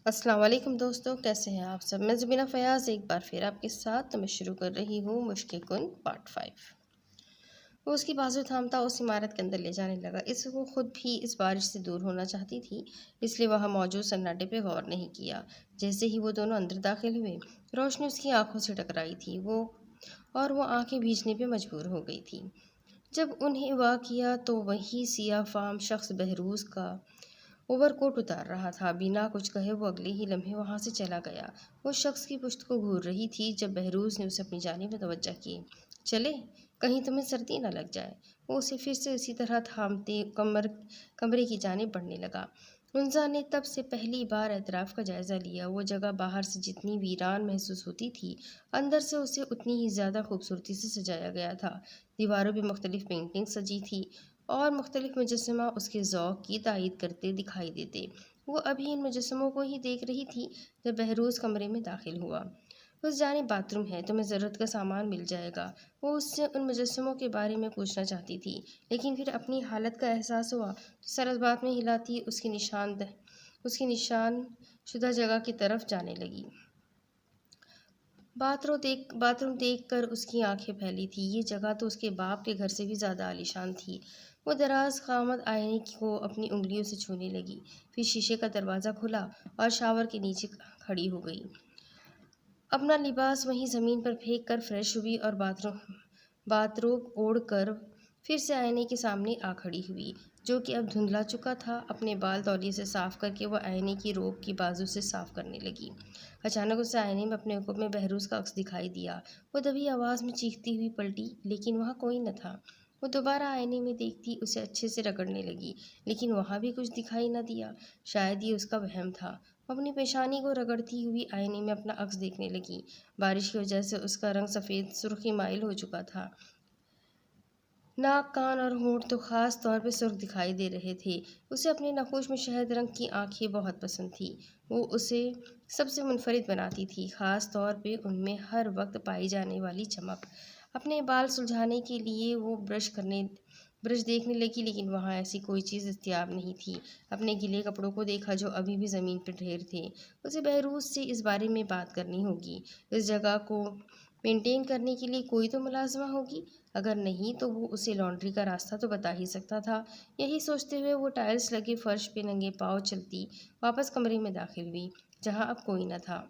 السلام علیکم دوستو، کیسے ہیں آپ سب؟ میں زبینہ فیاض ایک بار پھر آپ کے ساتھ میں شروع کر رہی ہوں مشق کن پارٹ 5۔ وہ اس کی بازو تھامتا اس عمارت کے اندر لے جانے لگا۔ وہ خود بھی اس بارش سے دور ہونا چاہتی تھی، اس لیے وہاں موجود سناٹے پہ غور نہیں کیا۔ جیسے ہی وہ دونوں اندر داخل ہوئے، روشنی اس کی آنکھوں سے ٹکرائی تھی وہ آنکھیں بھیجنے پہ مجبور ہو گئی تھی۔ جب انہیں واقع کیا تو وہی سیاہ فام شخص بہروز کا اوور کوٹ اتار رہا تھا۔ بنا کچھ کہے وہ اگلے ہی لمحے وہاں سے چلا گیا۔ اس شخص کی پشت کو گھور رہی تھی جب بہروز نے اسے اپنی جانب متوجہ کی۔ چلے، کہیں تمہیں سردی نہ لگ جائے۔ وہ اسے پھر سے اسی طرح تھامتے کمرے کی جانب بڑھنے لگا۔ انزا نے تب سے پہلی بار اطراف کا جائزہ لیا۔ وہ جگہ باہر سے جتنی ویران محسوس ہوتی تھی، اندر سے اسے اتنی ہی زیادہ خوبصورتی سے سجایا گیا تھا۔ دیواروں پہ مختلف پینٹنگ سجی تھی اور مختلف مجسمہ اس کے ذوق کی تائید کرتے دکھائی دیتے۔ وہ ابھی ان مجسموں کو ہی دیکھ رہی تھی جب بہروز کمرے میں داخل ہوا۔ اس جانب باتھ روم ہے، تمہیں ضرورت کا سامان مل جائے گا۔ وہ اس سے ان مجسموں کے بارے میں پوچھنا چاہتی تھی، لیکن پھر اپنی حالت کا احساس ہوا تو سر اس بات میں ہلاتی اس کی نشان شدہ جگہ کی طرف جانے لگی۔ باتھ روم دیکھ کر اس کی آنکھیں پھیلی تھی۔ یہ جگہ تو اس کے باپ کے گھر سے بھی زیادہ عالیشان تھی۔ وہ دراز قامت آئینے کو اپنی انگلیوں سے چھونے لگی، پھر شیشے کا دروازہ کھلا اور شاور کے نیچے کھڑی ہو گئی۔ اپنا لباس وہیں زمین پر پھینک کر فریش ہوئی اور باتھ روب اوڑھ کر پھر سے آئینے کے سامنے آ کھڑی ہوئی، جو کہ اب دھندلا چکا تھا۔ اپنے بال تولیے سے صاف کر کے وہ آئینے کی روب کی بازو سے صاف کرنے لگی۔ اچانک اسے آئینے میں اپنے عقب میں بہروز کا عکس دکھائی دیا۔ وہ دبی آواز میں چیختی ہوئی پلٹی، لیکن وہاں کوئی نہ تھا۔ وہ دوبارہ آئینے میں دیکھتی، اسے اچھے سے رگڑنے لگی، لیکن وہاں بھی کچھ دکھائی نہ دیا۔ شاید یہ اس کا وہم تھا۔ وہ اپنی پیشانی کو رگڑتی ہوئی آئینے میں اپنا عکس دیکھنے لگی۔ بارش کی وجہ سے اس کا رنگ سفید سرخی مائل ہو چکا تھا۔ ناک، کان اور ہونٹ تو خاص طور پہ سرخ دکھائی دے رہے تھے۔ اسے اپنے نقوش میں شہد رنگ کی آنکھیں بہت پسند تھیں۔ وہ اسے سب سے منفرد بناتی تھی، خاص طور پہ ان میں ہر وقت پائی جانے والی چمک۔ اپنے بال سلجھانے کے لیے وہ برش دیکھنے لگی، لیکن وہاں ایسی کوئی چیز دستیاب نہیں تھی۔ اپنے گیلے کپڑوں کو دیکھا جو ابھی بھی زمین پہ ڈھیر تھے۔ اسے بہروز سے اس بارے میں بات کرنی ہوگی۔ اس جگہ کو مینٹین کرنے کے لیے کوئی تو ملازمہ ہوگی، اگر نہیں تو وہ اسے لانڈری کا راستہ تو بتا ہی سکتا تھا۔ یہی سوچتے ہوئے وہ ٹائلز لگے فرش پہ ننگے پاؤں چلتی واپس کمرے میں داخل ہوئی، جہاں اب کوئی نہ تھا۔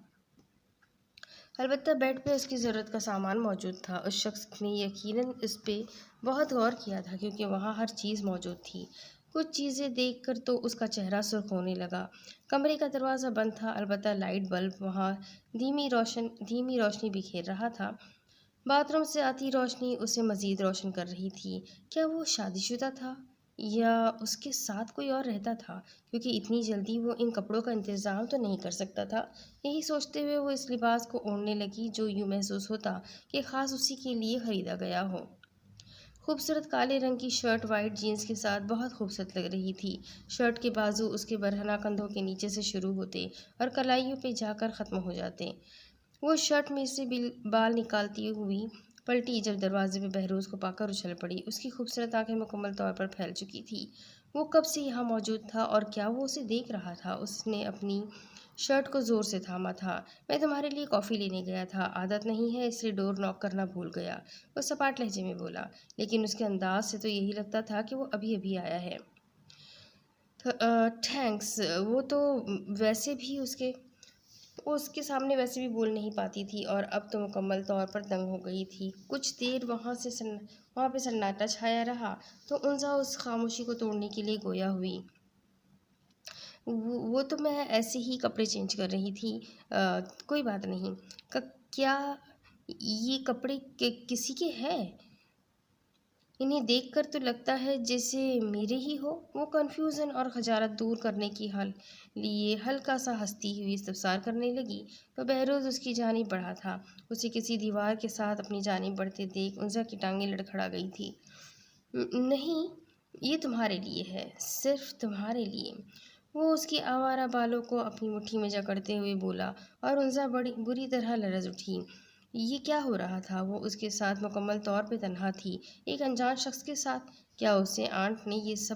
البتہ بیڈ پہ اس کی ضرورت کا سامان موجود تھا۔ اس شخص نے یقیناً اس پہ بہت غور کیا تھا، کیونکہ وہاں ہر چیز موجود تھی۔ کچھ چیزیں دیکھ کر تو اس کا چہرہ سرخ ہونے لگا۔ کمرے کا دروازہ بند تھا، البتہ لائٹ بلب وہاں دھیمی روشنی بکھیر رہا تھا۔ باتھ روم سے آتی روشنی اسے مزید روشن کر رہی تھی۔ کیا وہ شادی شدہ تھا یا اس کے ساتھ کوئی اور رہتا تھا؟ کیونکہ اتنی جلدی وہ ان کپڑوں کا انتظام تو نہیں کر سکتا تھا۔ یہی سوچتے ہوئے وہ اس لباس کو اوڑھنے لگی جو یوں محسوس ہوتا کہ خاص اسی کے لیے خریدا گیا ہو۔ خوبصورت کالے رنگ کی شرٹ وائٹ جینس کے ساتھ بہت خوبصورت لگ رہی تھی۔ شرٹ کے بازو اس کے برہنہ کندھوں کے نیچے سے شروع ہوتے اور کلائیوں پہ جا کر ختم ہو جاتے۔ وہ شرٹ میں سے بال نکالتی ہوئی پلٹی جب دروازے پہ بہروز کو پا کر اچھل پڑی۔ اس کی خوبصورت آنکھیں مکمل طور پر پھیل چکی تھیں۔ وہ کب سے یہاں موجود تھا اور کیا وہ اسے دیکھ رہا تھا؟ اس نے اپنی شرٹ کو زور سے تھاما تھا۔ میں تمہارے لیے کافی لینے گیا تھا، عادت نہیں ہے اس لیے ڈور ناک کرنا بھول گیا، وہ سپاٹ لہجے میں بولا، لیکن اس کے انداز سے تو یہی لگتا تھا کہ وہ ابھی ابھی آیا ہے۔ تھینکس۔ وہ تو ویسے بھی اس کے سامنے ویسے بھی بول نہیں پاتی تھی اور اب تو مکمل طور پر دنگ ہو گئی تھی۔ کچھ دیر وہاں پہ سناٹا چھایا رہا تو انزا اس خاموشی کو توڑنے کے لیے گویا ہوئی۔ وہ تو میں ایسے ہی کپڑے چینج کر رہی تھی، کوئی بات نہیں۔ کیا یہ کپڑے کسی کے ہیں؟ انہیں دیکھ کر تو لگتا ہے جیسے میرے ہی ہو۔ وہ کنفیوژن اور خجالت دور کرنے کے لیے ہلکا سا ہنستی ہوئی استفسار کرنے لگی تو بہروز اس کی جانب بڑھا تھا۔ اسے کسی دیوار کے ساتھ اپنی جانب بڑھتے دیکھ انزا کی ٹانگیں لڑکھڑا گئی تھی۔ نہیں، یہ تمہارے لیے ہے، صرف تمہارے لیے۔ وہ اس کی آوارہ بالوں کو اپنی مٹھی میں جکڑتے ہوئے بولا اور انزا بری طرح لرز اٹھی۔ یہ کیا ہو رہا تھا؟ وہ اس کے ساتھ مکمل طور پہ تنہا تھی، ایک انجان شخص کے ساتھ۔ کیا اسے آنٹ نے یہ سب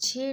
6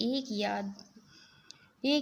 1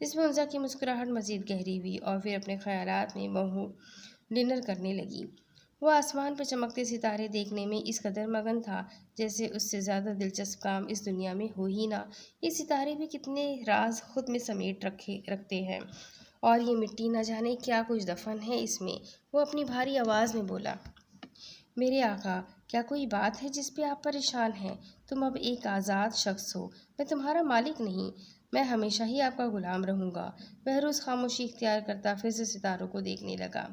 جس میں انزا کی مسکراہٹ مزید گہری ہوئی اور پھر اپنے خیالات میں ڈنر کرنے لگی۔ وہ آسمان پر چمکتے ستارے دیکھنے میں اس قدر مگن تھا جیسے اس سے زیادہ دلچسپ کام اس دنیا میں ہو ہی نہ۔ یہ ستارے بھی کتنے راز خود میں سمیٹ رکھتے ہیں، اور یہ مٹی نہ جانے کیا کچھ دفن ہے اس میں۔ وہ اپنی بھاری آواز میں بولا، میرے آقا، کیا کوئی بات ہے جس پہ آپ پریشان ہیں؟ تم اب ایک آزاد شخص ہو، میں تمہارا مالک نہیں، میں ہمیشہ ہی آپ کا غلام رہوں گا۔ بہروز خاموشی اختیار کرتا پھر سے ستاروں کو دیکھنے لگا۔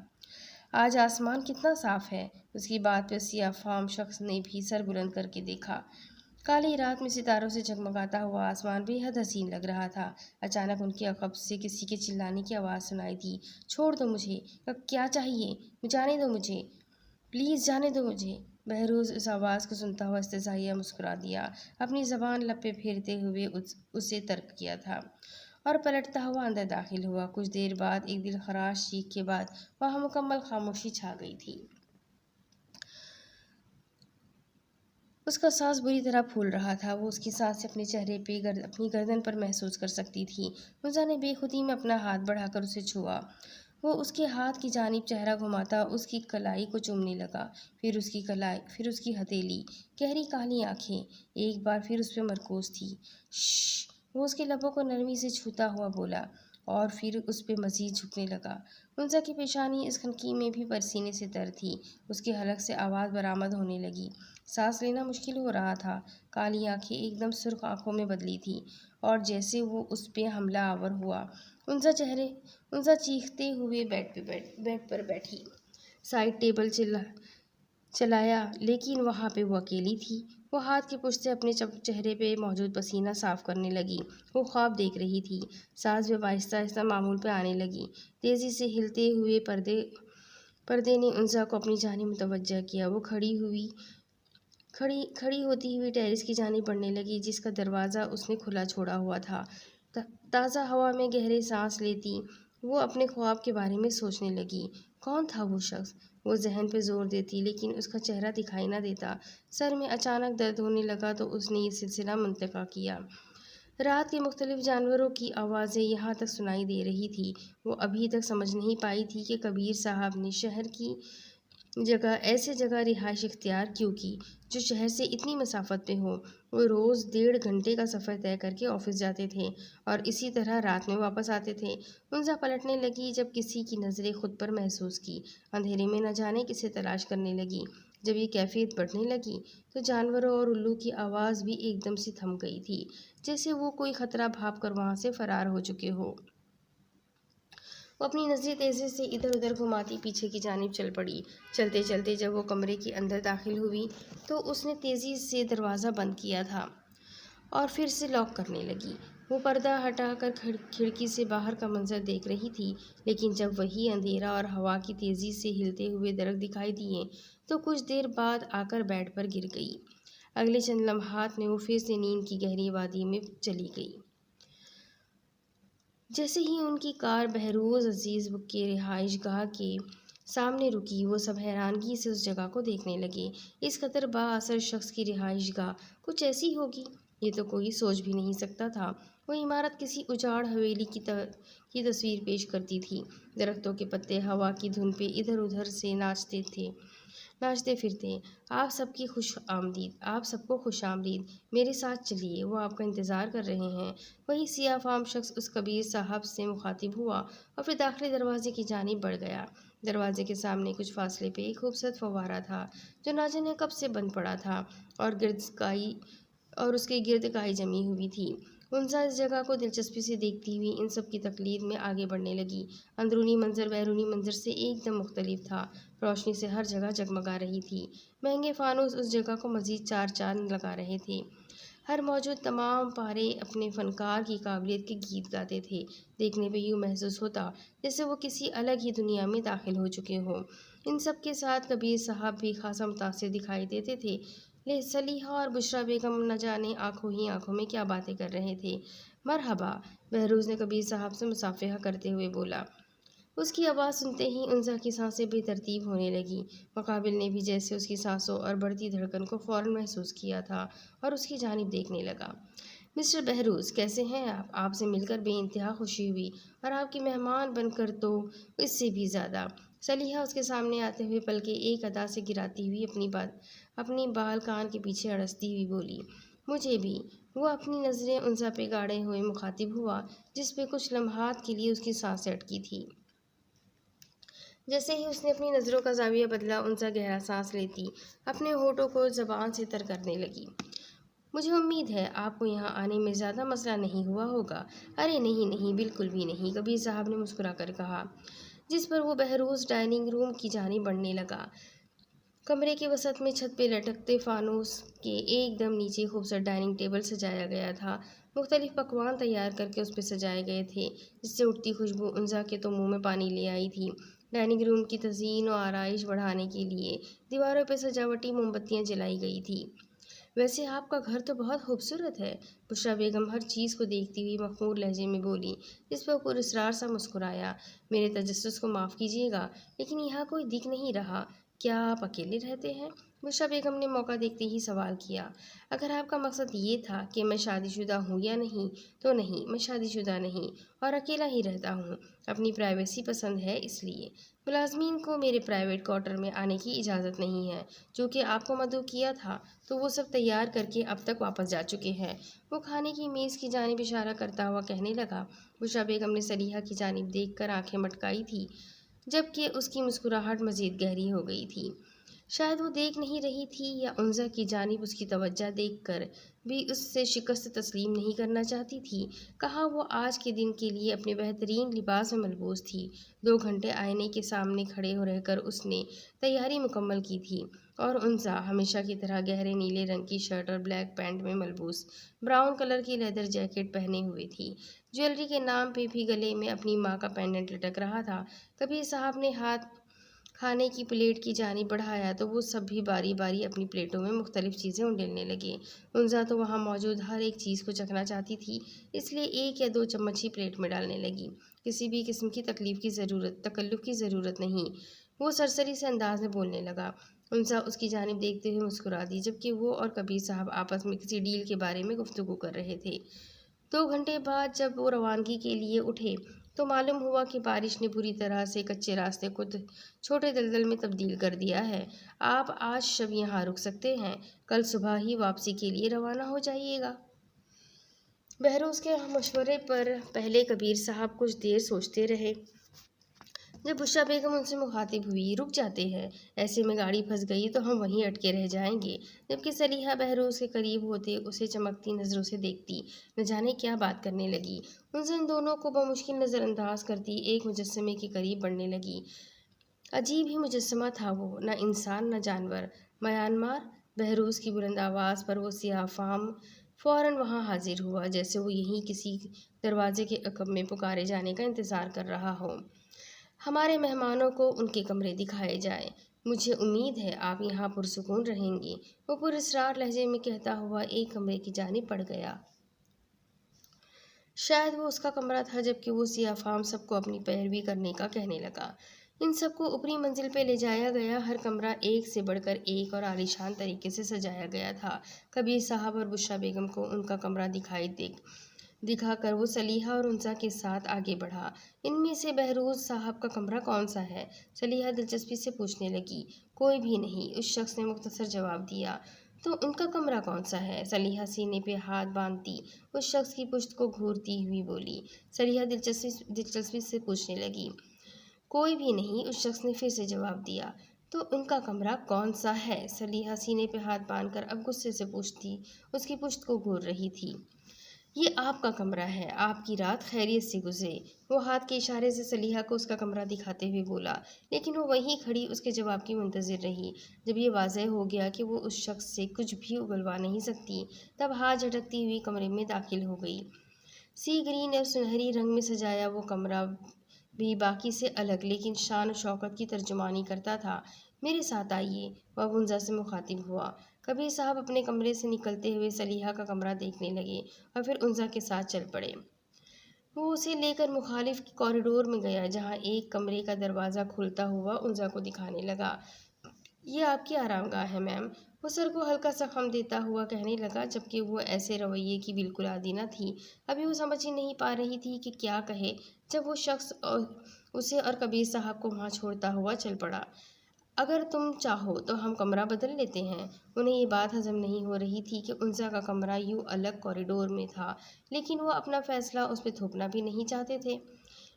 آج آسمان کتنا صاف ہے۔ اس کی بات پہ سیاہ فام شخص نے بھی سر بلند کر کے دیکھا۔ کالی رات میں ستاروں سے جگمگاتا ہوا آسمان بے حد حسین لگ رہا تھا۔ اچانک ان کے عقب سے کسی کے چلانے کی آواز سنائی دی، چھوڑ دو مجھے، کیا چاہیے؟ جانے دو مجھے، پلیز جانے دو مجھے۔ بہروز اس آواز کو سنتا ہوا استحضائیہ مسکرا دیا، اپنی زبان لب پہ پھیرتے ہوئے اسے ترک کیا تھا اور پلٹتا ہوا اندر داخل ہوا۔ کچھ دیر بعد ایک دل خراش چیخ کے بعد وہاں مکمل خاموشی چھا گئی تھی۔ اس کا سانس بری طرح پھول رہا تھا۔ وہ اس کی سانسیں اپنے چہرے پہ اپنی گردن پر محسوس کر سکتی تھی۔ انزا نے بے خودی میں اپنا ہاتھ بڑھا کر اسے چھوا۔ وہ اس کے ہاتھ کی جانب چہرہ گھماتا اس کی کلائی کو چومنے لگا، پھر اس کی کلائی، پھر اس کی ہتھیلی۔ گہری کالی آنکھیں ایک بار پھر اس پہ مرکوز تھی۔ شش، وہ اس کے لبوں کو نرمی سے چھوتا ہوا بولا اور پھر اس پہ مزید جھکنے لگا۔ انزا کی پیشانی اس خنقی میں بھی پسینے سے تر تھی۔ اس کے حلق سے آواز برآمد ہونے لگی، سانس لینا مشکل ہو رہا تھا۔ کالی آنکھیں ایک دم سرخ آنکھوں میں بدلی تھیں اور جیسے وہ اس پہ حملہ آور ہوا۔ انزا چیختے ہوئے بیڈ پر بیٹھی، سائیڈ ٹیبل چلایا، لیکن وہاں پہ وہ اکیلی تھی۔ وہ ہاتھ کی پشت سے اپنے چہرے پہ موجود پسینہ صاف کرنے لگی۔ وہ خواب دیکھ رہی تھی۔ سانس جب آہستہ آہستہ معمول پہ آنے لگی، تیزی سے ہلتے ہوئے پردے نے انزا کو اپنی جانب متوجہ کیا۔ وہ کھڑی ہوتی ہوئی ٹیرس کی جانب بڑھنے لگی جس کا دروازہ اس نے کھلا چھوڑا ہوا تھا۔ تازہ ہوا میں گہرے سانس لیتی وہ اپنے خواب کے بارے میں سوچنے لگی۔ کون تھا وہ شخص؟ وہ ذہن پہ زور دیتی لیکن اس کا چہرہ دکھائی نہ دیتا۔ سر میں اچانک درد ہونے لگا تو اس نے یہ سلسلہ منتقل کیا۔ رات کے مختلف جانوروں کی آوازیں یہاں تک سنائی دے رہی تھی۔ وہ ابھی تک سمجھ نہیں پائی تھی کہ کبیر صاحب نے شہر کی ایسے جگہ رہائش اختیار کیوں کی جو شہر سے اتنی مسافت پہ ہو۔ وہ روز 1.5 گھنٹے کا سفر طے کر کے آفس جاتے تھے اور اسی طرح رات میں واپس آتے تھے۔ انزا پلٹنے لگی جب کسی کی نظریں خود پر محسوس کی۔ اندھیرے میں نہ جانے کسے تلاش کرنے لگی۔ جب یہ کیفیت بڑھنے لگی تو جانوروں اور الو کی آواز بھی ایک دم سے تھم گئی تھی، جیسے وہ کوئی خطرہ بھاپ کر وہاں سے فرار ہو چکے ہو۔ وہ اپنی نظریں تیزی سے ادھر ادھر گھماتی پیچھے کی جانب چل پڑی۔ چلتے چلتے جب وہ کمرے کے اندر داخل ہوئی تو اس نے تیزی سے دروازہ بند کیا تھا اور پھر سے لاک کرنے لگی۔ وہ پردہ ہٹا کر کھڑکی سے باہر کا منظر دیکھ رہی تھی، لیکن جب وہی اندھیرا اور ہوا کی تیزی سے ہلتے ہوئے درخت دکھائی دیے تو کچھ دیر بعد آ کر بیڈ پر گر گئی۔ اگلے چند لمحات میں وہ پھر سے نیند کی گہری وادی میں چلی گئی۔ جیسے ہی ان کی کار بہروز عزیز کے رہائش گاہ کے سامنے رکی، وہ سب حیرانگی سے اس جگہ کو دیکھنے لگے۔ اس قدر با اثر شخص کی رہائش گاہ کچھ ایسی ہوگی، یہ تو کوئی سوچ بھی نہیں سکتا تھا۔ وہ عمارت کسی اجاڑ حویلی کی تصویر پیش کرتی تھی۔ درختوں کے پتے ہوا کی دھن پہ ادھر ادھر سے ناچتے پھرتے۔ آپ سب کو خوش آمدید، میرے ساتھ چلیے، وہ آپ کا انتظار کر رہے ہیں۔ وہی سیاہ فام شخص اس کبیر صاحب سے مخاطب ہوا اور پھر داخلی دروازے کی جانب بڑھ گیا۔ دروازے کے سامنے کچھ فاصلے پہ ایک خوبصورت فوارہ تھا جو نہ جانے کب سے بند پڑا تھا اور اس کے گرد کائی جمی ہوئی تھی۔ انزا اس جگہ کو دلچسپی سے دیکھتی ہوئی ان سب کی تقلید میں آگے بڑھنے لگی۔ اندرونی منظر بیرونی منظر سے ایک دم مختلف تھا۔ روشنی سے ہر جگہ جگمگا رہی تھی۔ مہنگے فانوس اس جگہ کو مزید 4 چاند لگا رہے تھے۔ ہر موجود تمام پارے اپنے فنکار کی قابلیت کے گیت گاتے تھے۔ دیکھنے پہ یوں محسوس ہوتا جیسے وہ کسی الگ ہی دنیا میں داخل ہو چکے ہوں۔ ان سب کے ساتھ کبیر صاحب بھی خاصا متاثر دکھائی دیتے تھے۔ سلیحہ اور بشریٰ بیگم نہ جانے آنکھوں ہی آنکھوں میں کیا باتیں کر رہے تھے۔ مرحبا، بہروز نے کبیر صاحب سے مصافحہ کرتے ہوئے بولا۔ اس کی آواز سنتے ہی انزا کی سانسیں بے ترتیب ہونے لگیں۔ مقابل نے بھی جیسے اس کی سانسوں اور بڑھتی دھڑکن کو فوراً محسوس کیا تھا اور اس کی جانب دیکھنے لگا۔ مسٹر بہروز، کیسے ہیں آپ؟ آپ سے مل کر بے انتہا خوشی ہوئی، اور آپ کی مہمان بن کر تو اس سے بھی زیادہ۔ سلیحہ اس کے سامنے آتے ہوئے پلکیں ایک ادا سے گراتی ہوئی اپنی بال کان کے پیچھے اڑستی ہوئی بولی، مجھے بھی۔ وہ اپنی نظریں انزا پہ گاڑے ہوئے مخاطب ہوا، جس پہ کچھ لمحات کے لیے اس کی سانسیں اٹکی تھی۔ جیسے ہی اس نے اپنی نظروں کا زاویہ بدلا، انزا گہرا سانس لیتی اپنے ہونٹوں کو زبان سے تر کرنے لگی۔ مجھے امید ہے آپ کو یہاں آنے میں زیادہ مسئلہ نہیں ہوا ہوگا۔ ارے نہیں نہیں، بالکل بھی نہیں، کبیر صاحب نے مسکرا کر کہا، جس پر وہ بہروز ڈائننگ روم کی جانب بڑھنے لگا۔ کمرے کے وسط میں چھت پہ لٹکتے فانوس کے ایک دم نیچے خوبصورت ڈائننگ ٹیبل سجایا گیا تھا۔ مختلف پکوان تیار کر کے اس پہ سجائے گئے تھے، جس سے اٹھتی خوشبو انزا کے تو منہ میں پانی لے آئی تھی۔ ڈائننگ روم کی تزئین و آرائش بڑھانے کے لیے دیواروں پہ سجاوٹی موم بتیاں جلائی گئی تھی۔ ویسے آپ کا گھر تو بہت خوبصورت ہے، بشریٰ بیگم ہر چیز کو دیکھتی ہوئی مخمور لہجے میں بولی، جس پر پر اصرار سا مسکرایا۔ میرے تجسس کو معاف کیجیے گا، لیکن یہاں کوئی دکھ نہیں رہا۔ کیا آپ اکیلے رہتے ہیں؟ بشریٰ بیگم نے موقع دیکھتے ہی سوال کیا۔ اگر آپ کا مقصد یہ تھا کہ میں شادی شدہ ہوں یا نہیں، تو نہیں، میں شادی شدہ نہیں اور اکیلا ہی رہتا ہوں۔ اپنی پرائیویسی پسند ہے، اس لیے ملازمین کو میرے پرائیویٹ کوارٹر میں آنے کی اجازت نہیں ہے۔ جو کہ آپ کو مدعو کیا تھا تو وہ سب تیار کر کے اب تک واپس جا چکے ہیں۔ وہ کھانے کی میز کی جانب اشارہ کرتا ہوا کہنے لگا۔ بشریٰ بیگم نے سلیحہ کی جانب دیکھ کر آنکھیں مٹکائی تھی، جبکہ اس کی مسکراہٹ مزید گہری ہو گئی تھی۔ شاید وہ دیکھ نہیں رہی تھی، یا انزا کی جانب اس کی توجہ دیکھ کر بھی اس سے شکست تسلیم نہیں کرنا چاہتی تھی۔ کہا وہ آج کے دن کے لیے اپنے بہترین لباس میں ملبوس تھی۔ 2 گھنٹے آئینے کے سامنے کھڑے رہ کر اس نے تیاری مکمل کی تھی، اور انزا ہمیشہ کی طرح گہرے نیلے رنگ کی شرٹ اور بلیک پینٹ میں ملبوس براؤن کلر کی لیدر جیکٹ پہنے ہوئے تھی۔ جیولری کے نام پہ بھی گلے میں اپنی ماں کا پینڈنٹ لٹک رہا تھا۔ کبیر صاحب نے ہاتھ کھانے کی پلیٹ کی جانب بڑھایا تو وہ سب بھی باری باری اپنی پلیٹوں میں مختلف چیزیں انڈیلنے لگے۔ انزا تو وہاں موجود ہر ایک چیز کو چکھنا چاہتی تھی، اس لیے 1 یا 2 چمچ ہی پلیٹ میں ڈالنے لگی۔ کسی بھی قسم کی تکلف کی ضرورت نہیں، وہ سرسری سے انداز میں بولنے لگا۔ انزا اس کی جانب دیکھتے ہوئے مسکرا دی، جبکہ وہ اور کبیر صاحب آپس میں کسی ڈیل کے بارے میں گفتگو کر رہے تھے۔ 2 گھنٹے بعد جب وہ روانگی کے لیے اٹھے تو معلوم ہوا کہ بارش نے بری طرح سے کچے راستے کو چھوٹے دلدل میں تبدیل کر دیا ہے۔ آپ آج شب یہاں رک سکتے ہیں، کل صبح ہی واپسی کے لیے روانہ ہو جائیے گا۔ بہروز کے مشورے پر پہلے کبیر صاحب کچھ دیر سوچتے رہے۔ جب بشریٰ بیگم ان سے مخاطب ہوئی، رک جاتے ہیں، ایسے میں گاڑی پھنس گئی تو ہم وہیں اٹکے رہ جائیں گے۔ جبکہ سلیحہ بہروز کے قریب ہوتے اسے چمکتی نظروں سے دیکھتی نہ جانے کیا بات کرنے لگی۔ انزا ان دونوں کو بمشکل نظر انداز کرتی ایک مجسمے کے قریب بڑھنے لگی۔ عجیب ہی مجسمہ تھا وہ، نہ انسان نہ جانور۔ میانمار، بہروز کی بلند آواز پر وہ سیاہ فام فوراً وہاں حاضر ہوا، جیسے وہ یہیں کسی دروازے کے عقب میں پکارے جانے کا انتظار کر رہا ہو۔ ہمارے مہمانوں کو ان کے کمرے دکھائے جائیں، مجھے امید ہے آپ یہاں پرسکون رہیں گے، وہ پر اصرار لہجے میں کہتا ہوا ایک کمرے کی جانب بڑھ گیا۔ شاید وہ اس کا کمرہ تھا، جبکہ وہ سیاہ فام سب کو اپنی پیروی کرنے کا کہنے لگا۔ ان سب کو اوپری منزل پہ لے جایا گیا۔ ہر کمرہ ایک سے بڑھ کر ایک اور عالیشان طریقے سے سجایا گیا تھا۔ کبیر صاحب اور بشریٰ بیگم کو ان کا کمرہ دکھا کر وہ سلیحہ اور انزا کے ساتھ آگے بڑھا۔ ان میں سے بہروز صاحب کا کمرہ کون سا ہے؟ سلیحہ دلچسپی سے پوچھنے لگی۔ کوئی بھی نہیں، اس شخص نے مختصر جواب دیا۔ تو ان کا کمرہ کون سا ہے؟ سلیحہ سینے پہ ہاتھ باندھتی اس شخص کی پشت کو گھورتی ہوئی بولی۔ سلیحہ دلچسپی سے پوچھنے لگی۔ کوئی بھی نہیں، اس شخص نے پھر سے جواب دیا۔ تو ان کا کمرہ کون سا ہے؟ سلیحہ سینے پہ ہاتھ باندھ کر اب غصے سے پوچھتی اس کی پشت کو گھور رہی تھی۔ یہ آپ کا کمرہ ہے، آپ کی رات خیریت سے گزرے، وہ ہاتھ کے اشارے سے سلیحہ کو اس کا کمرہ دکھاتے ہوئے بولا، لیکن وہ وہیں کھڑی اس کے جواب کی منتظر رہی۔ جب یہ واضح ہو گیا کہ وہ اس شخص سے کچھ بھی اگلوا نہیں سکتی، تب ہاتھ جھٹکتی ہوئی کمرے میں داخل ہو گئی۔ سی گرین اور سنہری رنگ میں سجایا وہ کمرہ بھی باقی سے الگ لیکن شان و شوکت کی ترجمانی کرتا تھا۔ میرے ساتھ آئیے، وہ اب انزا سے مخاطب ہوا۔ کبیر صاحب اپنے کمرے سے نکلتے ہوئے سلیحہ کا کمرہ دیکھنے لگے اور پھر انزا کے ساتھ چل پڑے۔ وہ اسے لے کر مخالف کوریڈور میں گیا، جہاں ایک کمرے کا دروازہ کھلتا ہوا انزا کو دکھانے لگا۔ یہ آپ کی آرام گاہ ہے میم، وہ سر کو ہلکا سا خم دیتا ہوا کہنے لگا، جبکہ وہ ایسے رویے کی بالکل عادی نہ تھی۔ ابھی وہ سمجھ ہی نہیں پا رہی تھی کہ کیا کہے جب وہ شخص اسے اور کبیر صاحب کو وہاں چھوڑتا ہوا چل پڑا۔ اگر تم چاہو تو ہم کمرہ بدل لیتے ہیں۔ انہیں یہ بات ہضم نہیں ہو رہی تھی کہ انزا کا کمرہ یوں الگ کوریڈور میں تھا، لیکن وہ اپنا فیصلہ اس پہ تھوپنا بھی نہیں چاہتے تھے۔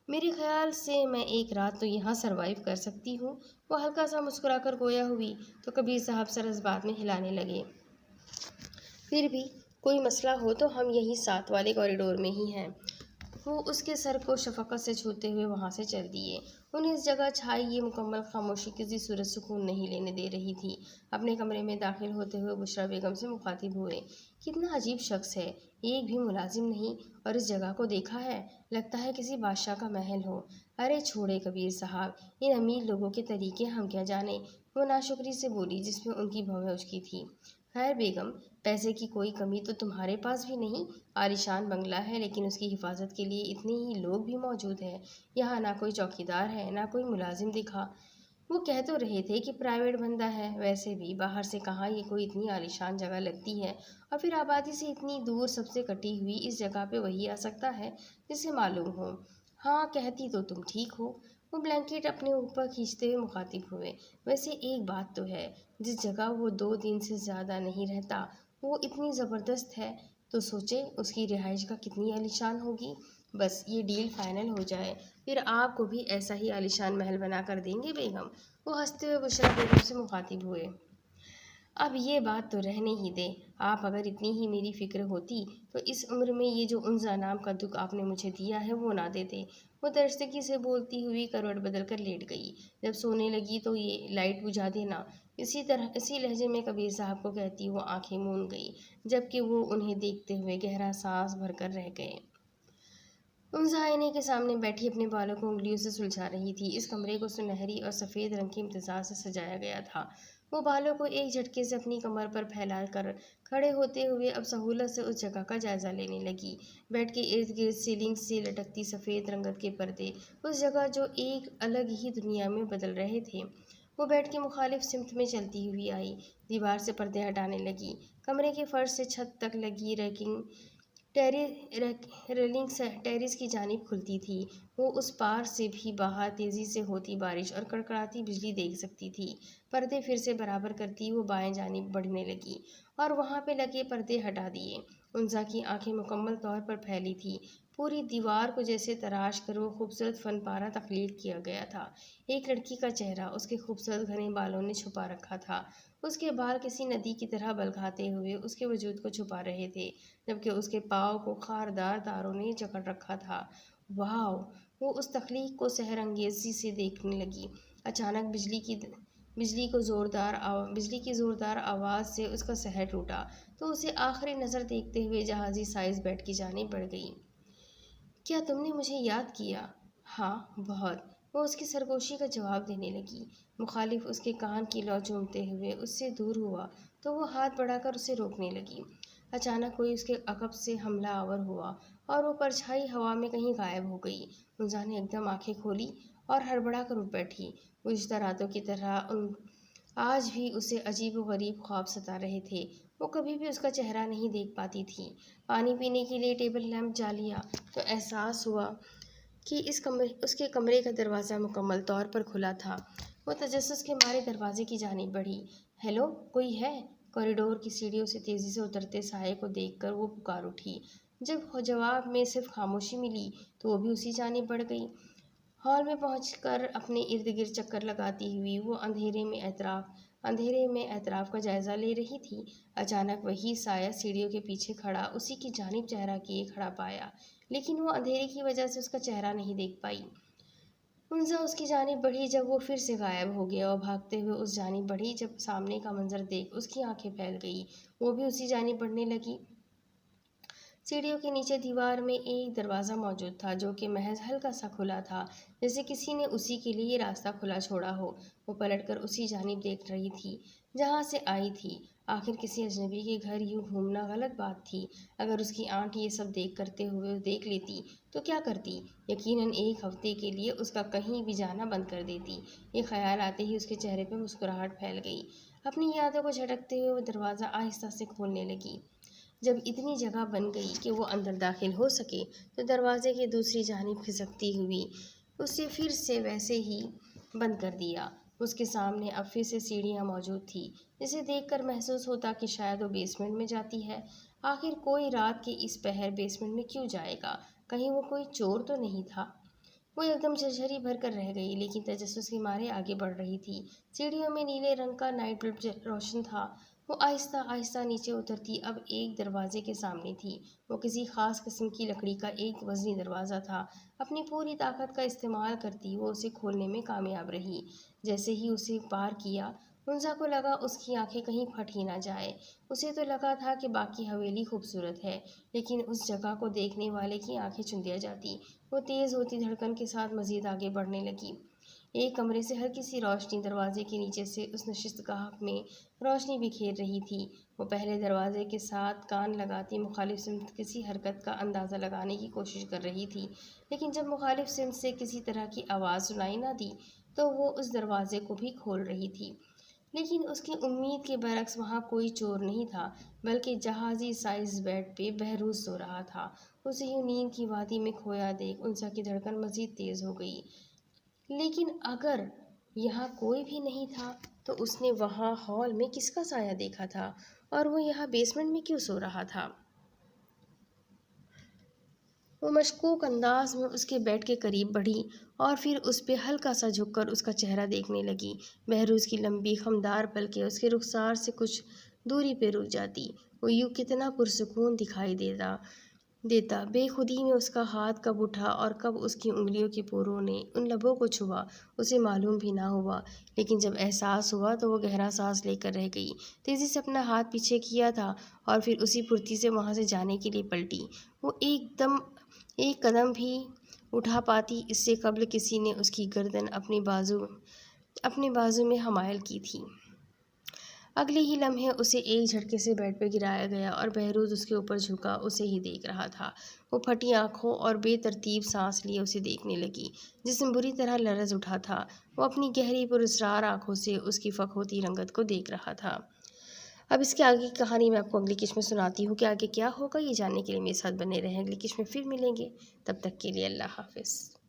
میرے خیال سے میں ایک رات تو یہاں سروائیو کر سکتی ہوں، وہ ہلکا سا مسکرا کر گویا ہوئی تو کبیر صاحب سر اس بات میں ہلانے لگے۔ پھر بھی کوئی مسئلہ ہو تو ہم یہیں ساتھ والے کوریڈور میں ہی ہیں۔ وہ اس کے سر کو شفقت سے چھوتے ہوئے وہاں سے چل دیے۔ انہیں اس جگہ چھائی یہ مکمل خاموشی کسی صورت سکون نہیں لینے دے رہی تھی۔ اپنے کمرے میں داخل ہوتے ہوئے بشریٰ بیگم سے مخاطب ہوئے، کتنا عجیب شخص ہے، ایک بھی ملازم نہیں، اور اس جگہ کو دیکھا ہے، لگتا ہے کسی بادشاہ کا محل ہو۔ ارے چھوڑے کبیر صاحب، ان امیر لوگوں کے طریقے ہم کیا جانیں، وہ ناشکری سے بولی جس میں ان کی بھویں اچکی تھی۔ خیر بیگم، پیسے کی کوئی کمی تو تمہارے پاس بھی نہیں، عالیشان بنگلہ ہے لیکن اس کی حفاظت کے لیے اتنے ہی لوگ بھی موجود ہیں۔ یہاں نہ کوئی چوکیدار ہے نہ کوئی ملازم دکھا۔ وہ کہہ تو رہے تھے کہ پرائیویٹ بندہ ہے، ویسے بھی باہر سے کہاں یہ کوئی اتنی عالیشان جگہ لگتی ہے، اور پھر آبادی سے اتنی دور سب سے کٹی ہوئی اس جگہ پہ وہی آ سکتا ہے جسے معلوم ہو۔ ہاں کہتی تو تم ٹھیک ہو، وہ بلینکٹ اپنے اوپر کھینچتے ہوئے مخاطب ہوئے۔ ویسے ایک بات تو ہے، جس جگہ وہ 2 دن سے زیادہ نہیں رہتا وہ اتنی زبردست ہے، تو سوچے اس کی رہائش کا کتنی عالیشان ہوگی۔ بس یہ ڈیل فائنل ہو جائے، پھر آپ کو بھی ایسا ہی عالیشان محل بنا کر دیں گے بیگم، وہ ہنستے ہوئے بشریٰ بیگم سے مخاطب ہوئے۔ اب یہ بات تو رہنے ہی دیں، آپ اگر اتنی ہی میری فکر ہوتی تو اس عمر میں یہ جو انزا نام کا دکھ آپ نے مجھے دیا ہے وہ نہ دیتے۔ وہ درستگی سے بولتی ہوئی کروٹ بدل کر لیٹ گئی۔ جب سونے لگی تو یہ لائٹ بجھا دینا، اسی لہجے میں کبیر صاحب کو کہتی وہ آنکھیں موند گئی، جبکہ وہ انہیں دیکھتے ہوئے گہرا سانس بھر کر رہ گئے۔ انزا آئینے کے سامنے بیٹھی اپنے بالوں کو انگلیوں سے سلجھا رہی تھی۔ اس کمرے کو سنہری اور سفید رنگ کے امتزاج سے سجایا گیا تھا۔ وہ بالوں کو ایک جھٹکے سے اپنی کمر پر پھیلا کر کھڑے ہوتے ہوئے اب سہولت سے اس جگہ کا جائزہ لینے لگی۔ بیڈ کے ارد گرد سیلنگ سے لٹکتی سفید رنگت کے پردے اس جگہ جو ایک الگ ہی دنیا میں بدل رہے تھے۔ وہ بیڈ کے مخالف سمت میں چلتی ہوئی آئی، دیوار سے پردے ہٹانے لگی۔ کمرے کے فرش سے چھت تک لگی ریلنگ ٹیریس کی جانب کھلتی تھی۔ وہ اس پار سے بھی باہر تیزی سے ہوتی بارش اور کڑکڑاتی بجلی دیکھ سکتی تھی۔ پردے پھر سے برابر کرتی وہ بائیں جانب بڑھنے لگی اور وہاں پہ لگے پردے ہٹا دیے۔ انزا کی آنکھیں مکمل طور پر پھیلی تھیں، پوری دیوار کو جیسے تراش کر وہ خوبصورت فن پارہ تخلیق کیا گیا تھا۔ ایک لڑکی کا چہرہ اس کے خوبصورت گھنے بالوں نے چھپا رکھا تھا۔ اس کے بال کسی ندی کی طرح بلگاتے ہوئے اس کے وجود کو چھپا رہے تھے، جبکہ اس کے پاؤں کو خاردار تاروں نے جکڑ رکھا تھا۔ واؤ! وہ اس تخلیق کو سحر انگیزی سے دیکھنے لگی۔ اچانک بجلی کی زوردار آواز سے اس کا سحر ٹوٹا تو اسے آخری نظر دیکھتے ہوئے جہازی سائز بیڈ کی جانب بڑھ گئی۔ کیا تم نے مجھے یاد کیا؟ ہاں بہت، وہ اس کی سرگوشی کا جواب دینے لگی۔ مخالف اس کے کان کی لو چومتے ہوئے اس سے دور ہوا تو وہ ہاتھ بڑھا کر اسے روکنے لگی۔ اچانک کوئی اس کے عقب سے حملہ آور ہوا اور وہ پرچھائی ہوا میں کہیں غائب ہو گئی۔ انزا نے ایک دم آنکھیں کھولی اور ہڑبڑا کر اٹھ بیٹھی۔ گزشتہ راتوں کی طرح آج بھی اسے عجیب و غریب خواب ستا رہے تھے۔ وہ کبھی بھی اس کا چہرہ نہیں دیکھ پاتی تھی۔ پانی پینے کے لیے ٹیبل لیمپ جا لیا تو احساس ہوا کہ اس کے کمرے کا دروازہ مکمل طور پر کھلا تھا۔ وہ تجسس کے مارے دروازے کی جانب بڑھی۔ ہیلو، کوئی ہے؟ کوریڈور کی سیڑھیوں سے تیزی سے اترتے سائے کو دیکھ کر وہ پکار اٹھی۔ جب جواب میں صرف خاموشی ملی تو وہ بھی اسی جانب بڑھ گئی۔ ہال میں پہنچ کر اپنے ارد گرد چکر لگاتی ہوئی وہ اندھیرے میں اطراف کا جائزہ لے رہی تھی۔ اچانک وہی سایہ سیڑھیوں کے پیچھے کھڑا اسی کی جانب چہرہ کیے کھڑا پایا، لیکن وہ اندھیرے کی وجہ سے اس کا چہرہ نہیں دیکھ پائی۔ انزا اس کی جانب بڑھی جب وہ پھر سے غائب ہو گیا اور بھاگتے ہوئے اس جانب بڑھی جب سامنے کا منظر دیکھ اس کی آنکھیں پھیل گئی۔ وہ بھی اسی جانب بڑھنے لگی۔ سیڑھیوں کے نیچے دیوار میں ایک دروازہ موجود تھا جو کہ محض ہلکا سا کھلا تھا، جیسے کسی نے اسی کے لیے یہ راستہ کھلا چھوڑا ہو۔ وہ پلٹ کر اسی جانب دیکھ رہی تھی جہاں سے آئی تھی۔ آخر کسی اجنبی کے گھر یوں گھومنا غلط بات تھی۔ اگر اس کی آنکھ یہ سب کرتے ہوئے دیکھ لیتی تو کیا کرتی؟ یقیناً ایک ہفتے کے لیے اس کا کہیں بھی جانا بند کر دیتی۔ یہ خیال آتے ہی اس کے چہرے پہ مسکراہٹ پھیل گئی۔ اپنی یادوں کو جھٹکتے ہوئے وہ دروازہ آہستہ سے کھولنے لگی۔ جب اتنی جگہ بن گئی کہ وہ اندر داخل ہو سکے تو دروازے کی دوسری جانب کھسکتی ہوئی اسے پھر سے ویسے ہی بند کر دیا۔ اس کے سامنے اب پھر سے سیڑھیاں موجود تھی، جسے دیکھ کر محسوس ہوتا کہ شاید وہ بیسمنٹ میں جاتی ہے۔ آخر کوئی رات کے اس پہر بیسمنٹ میں کیوں جائے گا؟ کہیں وہ کوئی چور تو نہیں تھا؟ وہ ایک دم جھرجھری بھر کر رہ گئی، لیکن تجسس کے مارے آگے بڑھ رہی تھی۔ سیڑھیوں میں نیلے رنگ کا نائٹ بلب روشن تھا۔ وہ آہستہ آہستہ نیچے اترتی، اب ایک دروازے کے سامنے تھی۔ وہ کسی خاص قسم کی لکڑی کا ایک وزنی دروازہ تھا۔ اپنی پوری طاقت کا استعمال کرتی وہ اسے کھولنے میں کامیاب رہی۔ جیسے ہی اسے پار کیا، ہنزا کو لگا اس کی آنکھیں کہیں پھٹ ہی نہ جائے۔ اسے تو لگا تھا کہ باقی حویلی خوبصورت ہے، لیکن اس جگہ کو دیکھنے والے کی آنکھیں چندیا جاتی۔ وہ تیز ہوتی دھڑکن کے ساتھ مزید آگے بڑھنے لگی۔ ایک کمرے سے ہلکی سی روشنی دروازے کے نیچے سے اس نشست گاہ میں روشنی بکھیر رہی تھی۔ وہ پہلے دروازے کے ساتھ کان لگاتی مخالف سمت کسی حرکت کا اندازہ لگانے کی کوشش کر رہی تھی، لیکن جب مخالف سمت سے کسی طرح کی آواز سنائی نہ دی تو وہ اس دروازے کو بھی کھول رہی تھی۔ لیکن اس کی امید کے برعکس وہاں کوئی چور نہیں تھا، بلکہ جہازی سائز بیڈ پہ بہروز سو رہا تھا۔ اسے یوں نیند کی وادی میں کھویا دیکھ انسا کی دھڑکن مزید تیز ہو گئی۔ لیکن اگر یہاں کوئی بھی نہیں تھا تو اس نے وہاں ہال میں کس کا سایہ دیکھا تھا، اور وہ یہاں بیسمنٹ میں کیوں سو رہا تھا؟ وہ مشکوک انداز میں اس کے بیڈ کے قریب بڑھی اور پھر اس پہ ہلکا سا جھک کر اس کا چہرہ دیکھنے لگی۔ بہروز کی لمبی خمدار پلکیں اس کے رخسار سے کچھ دوری پہ رک جاتی۔ وہ یوں کتنا پرسکون دکھائی دیتا۔ بے خودی میں اس کا ہاتھ کب اٹھا اور کب اس کی انگلیوں کے پوروں نے ان لبوں کو چھوا اسے معلوم بھی نہ ہوا، لیکن جب احساس ہوا تو وہ گہرا سانس لے کر رہ گئی۔ تیزی سے اپنا ہاتھ پیچھے کیا تھا اور پھر اسی پھرتی سے وہاں سے جانے کے لیے پلٹی۔ وہ ایک قدم بھی اٹھا پاتی اس سے قبل کسی نے اس کی گردن اپنے بازو میں حمائل کی تھی۔ اگلے ہی لمحے اسے ایک جھٹکے سے بیڈ پہ گرایا گیا اور بہروز اس کے اوپر جھکا اسے ہی دیکھ رہا تھا۔ وہ پھٹی آنکھوں اور بے ترتیب سانس لیے اسے دیکھنے لگی، جسم بری طرح لرز اٹھا تھا۔ وہ اپنی گہری پراسرار آنکھوں سے اس کی فک ہوتی رنگت کو دیکھ رہا تھا۔ اب اس کے آگے کی کہانی میں آپ کو اگلی قسط میں سناتی ہوں کہ آگے کیا ہوگا۔ یہ جاننے کے لیے میرے ساتھ بنے رہیں۔ اگلی قسط میں پھر ملیں گے، تب تک کے لیے اللہ حافظ۔